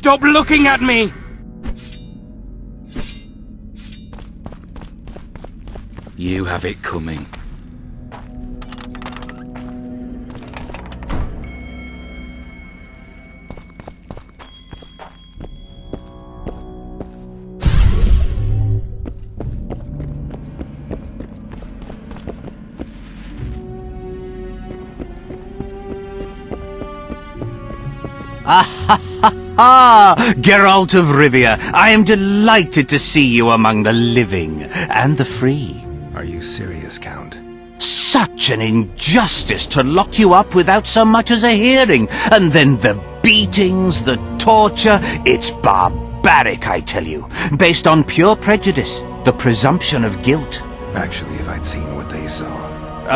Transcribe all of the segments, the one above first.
Stop looking at me! You have it coming. Geralt of Rivia, I am delighted to see you among the living and the free. Are you serious, Count? Such an injustice to lock you up without so much as a hearing, and then the beatings, the torture. It's barbaric, I tell you, based on pure prejudice, the presumption of guilt. Actually, if I'd seen what they saw...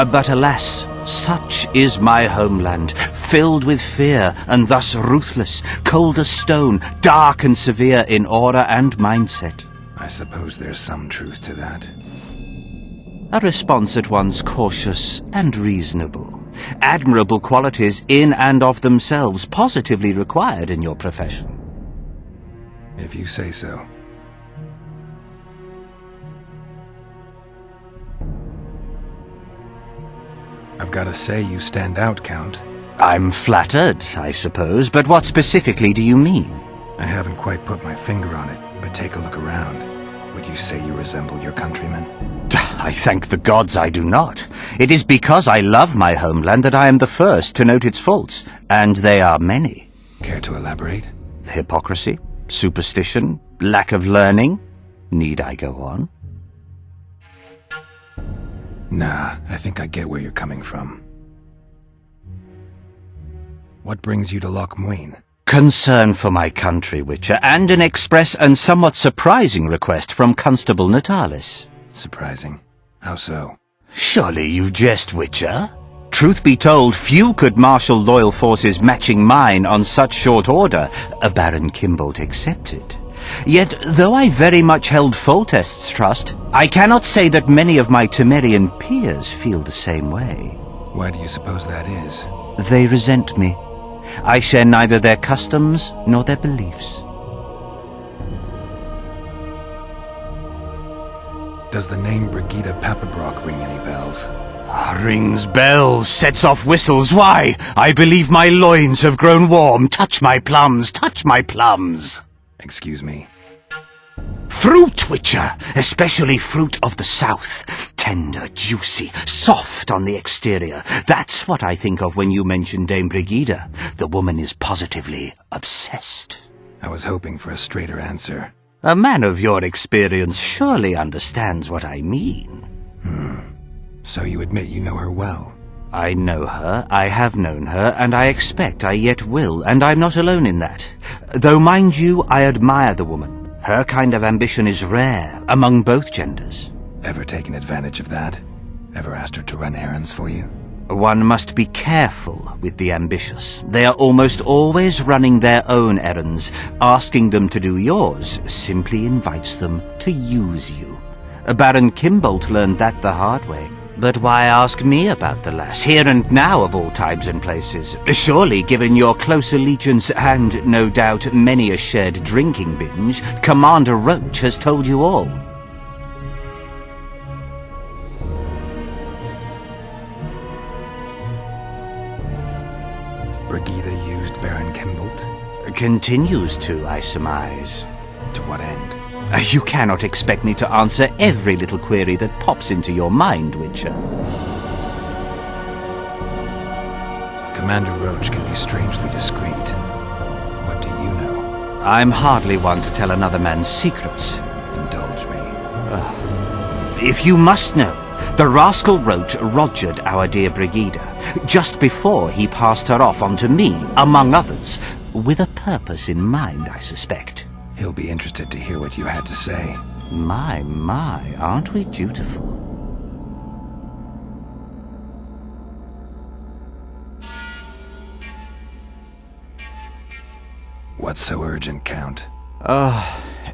But alas, such is my homeland, filled with fear and thus ruthless, cold as stone, dark and severe in aura and mindset. I suppose there's some truth to that. A response at once cautious and reasonable. Admirable qualities in and of themselves, positively required in your profession. If you say so. I've got to say you stand out, Count. I'm flattered, I suppose, but what specifically do you mean? I haven't quite put my finger on it, but take a look around. Would you say you resemble your countrymen? I thank the gods I do not. It is because I love my homeland that I am the first to note its faults, and they are many. Care to elaborate? Hypocrisy, superstition, lack of learning. Need I go on? Nah, I think I get where you're coming from. What brings you to Loch Muin? Concern for my country, Witcher, and an express and somewhat surprising request from Constable Natalis. Surprising. How so? Surely you jest, Witcher? Truth be told, few could marshal loyal forces matching mine on such short order, Baron Kimbolt excepted. Yet, though I very much held Foltest's trust, I cannot say that many of my Temerian peers feel the same way. Why do you suppose that is? They resent me. I share neither their customs nor their beliefs. Does the name Brigida Papabrock ring any bells? Rings bells, sets off whistles. Why? I believe my loins have grown warm. Touch my plums, touch my plums. Excuse me. Fruit, Witcher, especially fruit of the south. Tender, juicy, soft on the exterior. That's what I think of when you mention Dame Brigida. The woman is positively obsessed. I was hoping for a straighter answer. A man of your experience surely understands what I mean. So you admit you know her well? I know her, I have known her, and I expect I yet will, and I'm not alone in that. Though, mind you, I admire the woman. Her kind of ambition is rare among both genders. Ever taken advantage of that? Ever asked her to run errands for you? One must be careful with the ambitious. They are almost always running their own errands. Asking them to do yours simply invites them to use you. Baron Kimbolt learned that the hard way. But why ask me about the lass, here and now of all times and places? Surely, given your close allegiance and, no doubt, many a shared drinking binge, Commander Roach has told you all. Brigida used Baron Kimbolt? Continues to, I surmise. To what end? You cannot expect me to answer every little query that pops into your mind, Witcher. Commander Roach can be strangely discreet. What do you know? I'm hardly one to tell another man's secrets. Indulge me. If you must know, the rascal Roach rogered our dear Brigida, just before he passed her off onto me, among others, with a purpose in mind, I suspect. He'll be interested to hear what you had to say. My, aren't we dutiful? What's so urgent, Count?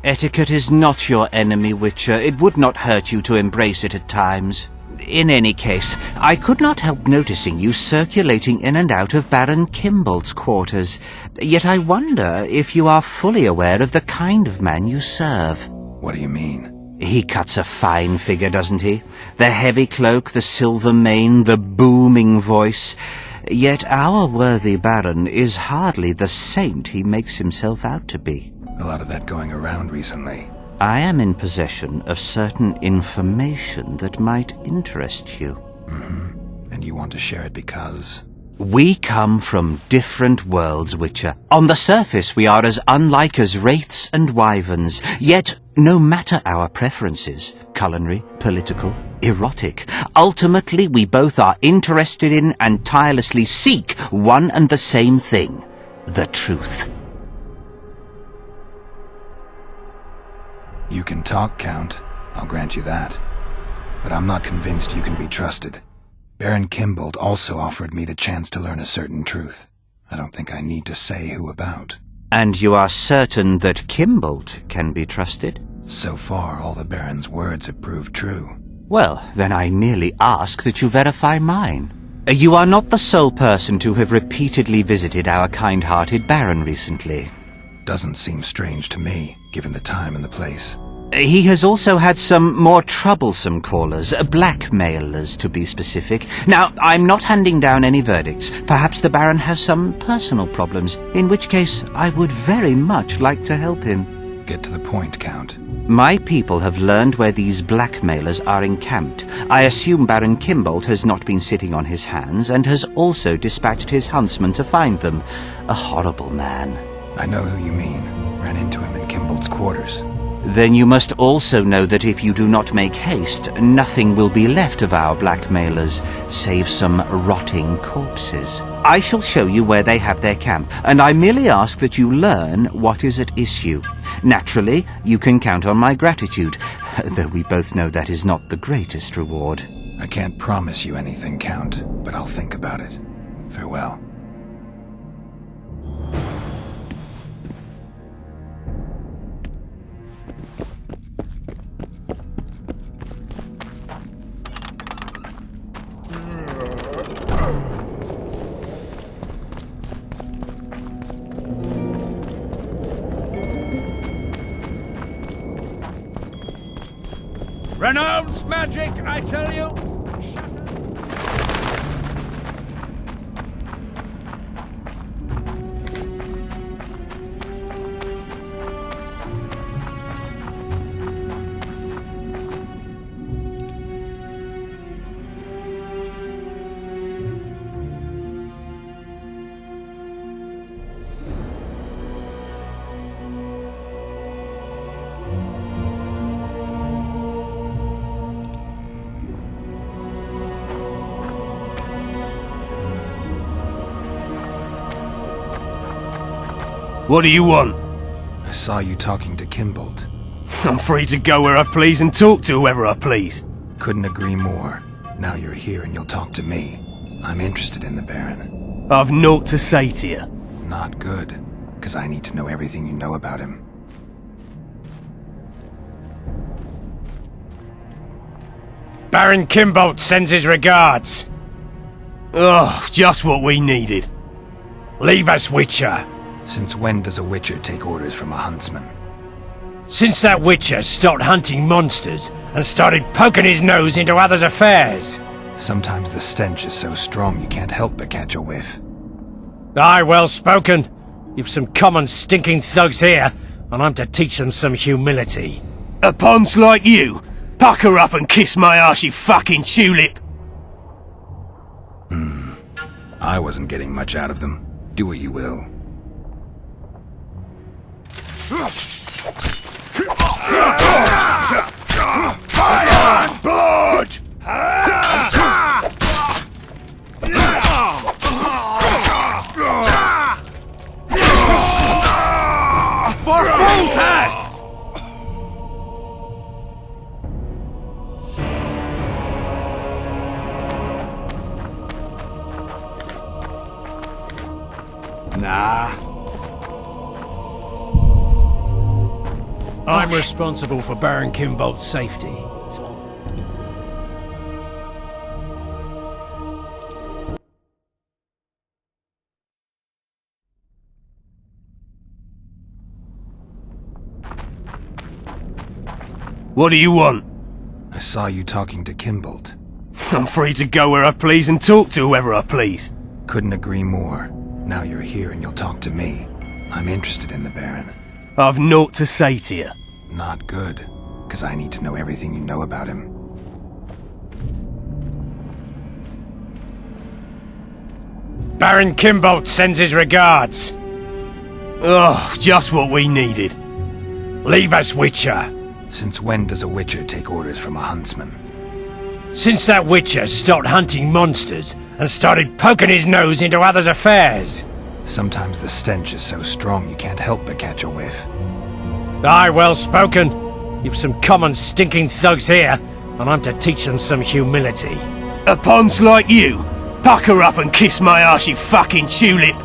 Etiquette is not your enemy, Witcher. It would not hurt you to embrace it at times. In any case, I could not help noticing you circulating in and out of Baron Kimbolt's quarters. Yet I wonder if you are fully aware of the kind of man you serve. What do you mean? He cuts a fine figure, doesn't he? The heavy cloak, the silver mane, the booming voice. Yet our worthy Baron is hardly the saint he makes himself out to be. A lot of that going around recently. I am in possession of certain information that might interest you. And you want to share it because? We come from different worlds, Witcher. On the surface, we are as unlike as wraiths and wyverns. Yet, no matter our preferences, culinary, political, erotic, ultimately we both are interested in and tirelessly seek one and the same thing: the truth. You can talk, Count. I'll grant you that. But I'm not convinced you can be trusted. Baron Kimbolt also offered me the chance to learn a certain truth. I don't think I need to say who about. And you are certain that Kimbolt can be trusted? So far, all the Baron's words have proved true. Well, then I merely ask that you verify mine. You are not the sole person to have repeatedly visited our kind-hearted Baron recently. Doesn't seem strange to me, given the time and the place. He has also had some more troublesome callers, blackmailers to be specific. Now, I'm not handing down any verdicts. Perhaps the Baron has some personal problems, in which case I would very much like to help him. Get to the point, Count. My people have learned where these blackmailers are encamped. I assume Baron Kimbolt has not been sitting on his hands and has also dispatched his huntsman to find them. A horrible man. I know who you mean. Ran into him in Kimbolt's quarters. Then you must also know that if you do not make haste, nothing will be left of our blackmailers, save some rotting corpses. I shall show you where they have their camp, and I merely ask that you learn what is at issue. Naturally, you can count on my gratitude, though we both know that is not the greatest reward. I can't promise you anything, Count, but I'll think about it. Farewell. Renounce magic, I tell you! What do you want? I saw you talking to Kimbolt. I'm free to go where I please and talk to whoever I please. Couldn't agree more. Now you're here and you'll talk to me. I'm interested in the Baron. I've naught to say to you. Not good, because I need to know everything you know about him. Baron Kimbolt sends his regards. Oh, just what we needed. Leave us, Witcher. Since when does a Witcher take orders from a huntsman? Since that Witcher stopped hunting monsters and started poking his nose into others' affairs. Sometimes the stench is so strong you can't help but catch a whiff. Aye, well spoken. You've some common stinking thugs here, and I'm to teach them some humility. A ponce like you? Pucker up and kiss my arse, you fucking tulip! I wasn't getting much out of them. Do what you will. Fire and blood! For full test! Nah. I'm responsible for Baron Kimbolt's safety. What do you want? I saw you talking to Kimbold. I'm free to go where I please and talk to whoever I please. Couldn't agree more. Now you're here and you'll talk to me. I'm interested in the Baron. I've naught to say to you. Not good, because I need to know everything you know about him. Baron Kimbold sends his regards. Oh, just what we needed. Leave us, Witcher. Since when does a Witcher take orders from a huntsman? Since that Witcher stopped hunting monsters and started poking his nose into others' affairs. Sometimes the stench is so strong you can't help but catch a whiff. Aye, well spoken. You've some common stinking thugs here, and I'm to teach them some humility. A ponce like you? Pucker up and kiss my arse, you fucking tulip!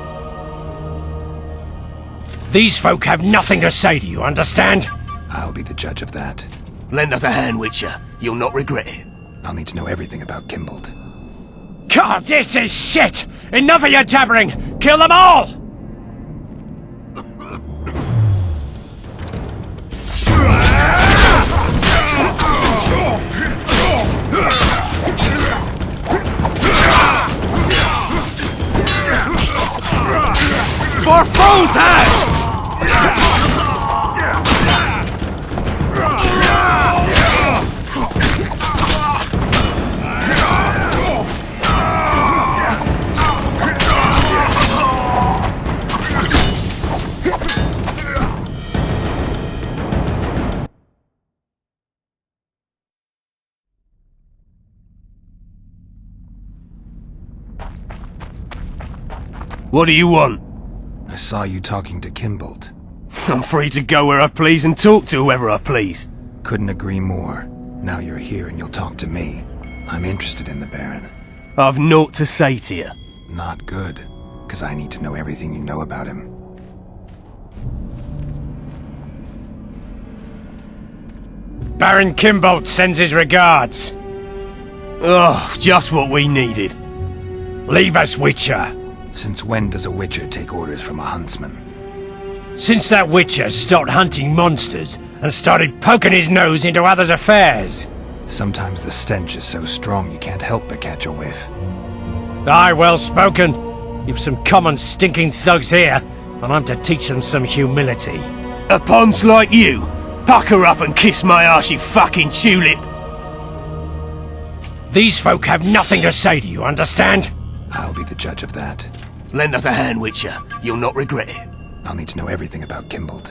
These folk have nothing to say to you, understand? I'll be the judge of that. Lend us a hand, Witcher. You'll not regret it. I'll need to know everything about Kimbold. God, this is shit! Enough of your jabbering! Kill them all! For full time! What do you want? I saw you talking to Kimbold. I'm free to go where I please and talk to whoever I please. Couldn't agree more. Now you're here and you'll talk to me. I'm interested in the Baron. I've naught to say to you. Not good, because I need to know everything you know about him. Baron Kimbold sends his regards. Oh, just what we needed. Leave us, Witcher. Since when does a Witcher take orders from a huntsman? Since that Witcher stopped hunting monsters and started poking his nose into others' affairs. Sometimes the stench is so strong you can't help but catch a whiff. Aye, well spoken. You've some common stinking thugs here, and I'm to teach them some humility. A ponce like you? Pucker up and kiss my arse, you fucking tulip! These folk have nothing to say to you, understand? I'll be the judge of that. Lend us a hand, Witcher. You'll not regret it. I'll need to know everything about Kimbold.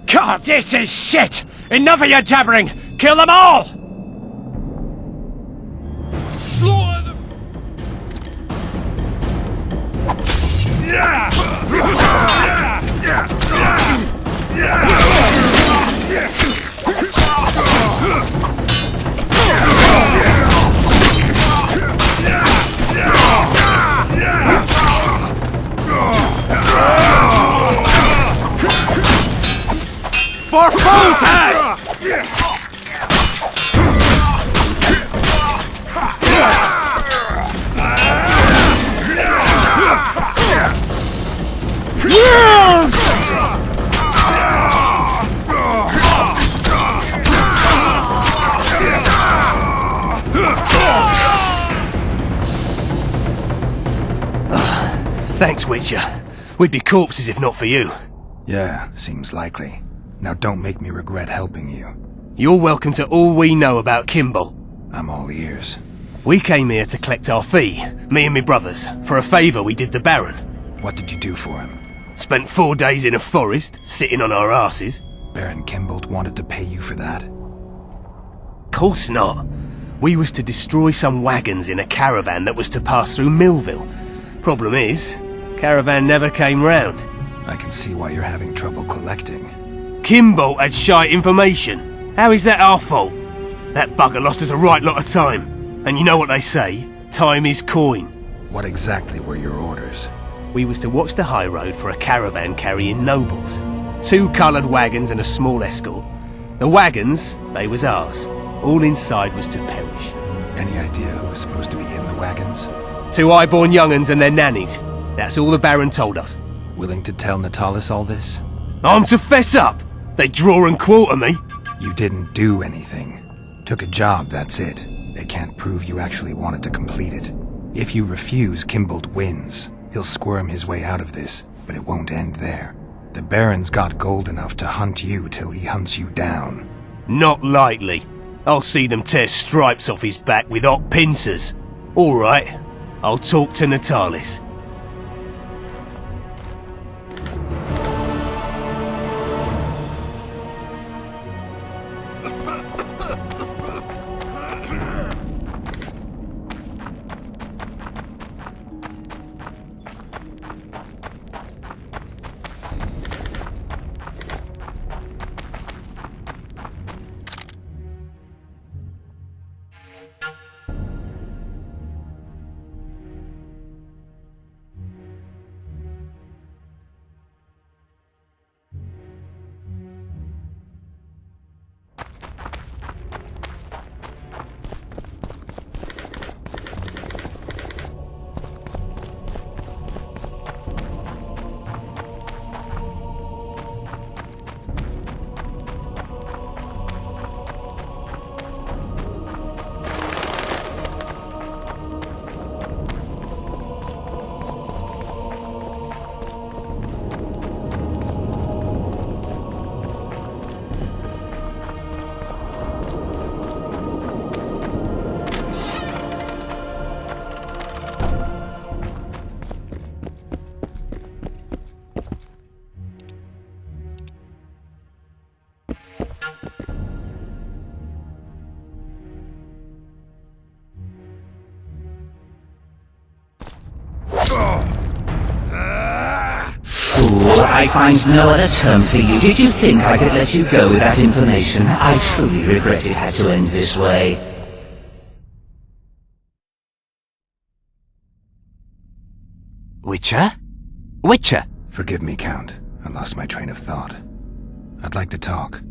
God, this is shit! Enough of your jabbering! Kill them all! Slaughter them! For full test! Thanks, Witcher. We'd be corpses if not for you. Yeah, seems likely. Now don't make me regret helping you. You're welcome to all we know about Kimbold. I'm all ears. We came here to collect our fee, me and me brothers, for a favour we did the Baron. What did you do for him? Spent 4 days in a forest, sitting on our asses. Baron Kimbold wanted to pay you for that? Course not. We was to destroy some wagons in a caravan that was to pass through Millville. Problem is, caravan never came round. I can see why you're having trouble collecting. Kimbold had shite information. How is that our fault? That bugger lost us a right lot of time. And you know what they say, time is coin. What exactly were your orders? We was to watch the high road for a caravan carrying nobles. 2 coloured wagons and a small escort. The wagons, they was ours. All inside was to perish. Any idea who was supposed to be in the wagons? 2 high-born young'uns and their nannies. That's all the Baron told us. Willing to tell Natalis all this? I'm to fess up. They draw and quarter me. You didn't do anything. Took a job, that's it. They can't prove you actually wanted to complete it. If you refuse, Kimbold wins. He'll squirm his way out of this, but it won't end there. The Baron's got gold enough to hunt you till he hunts you down. Not likely. I'll see them tear stripes off his back with hot pincers. All right, I'll talk to Natalis. I find no other term for you. Did you think I could let you go with that information? I truly regret it had to end this way. Witcher? Witcher? Forgive me, Count. I lost my train of thought. I'd like to talk.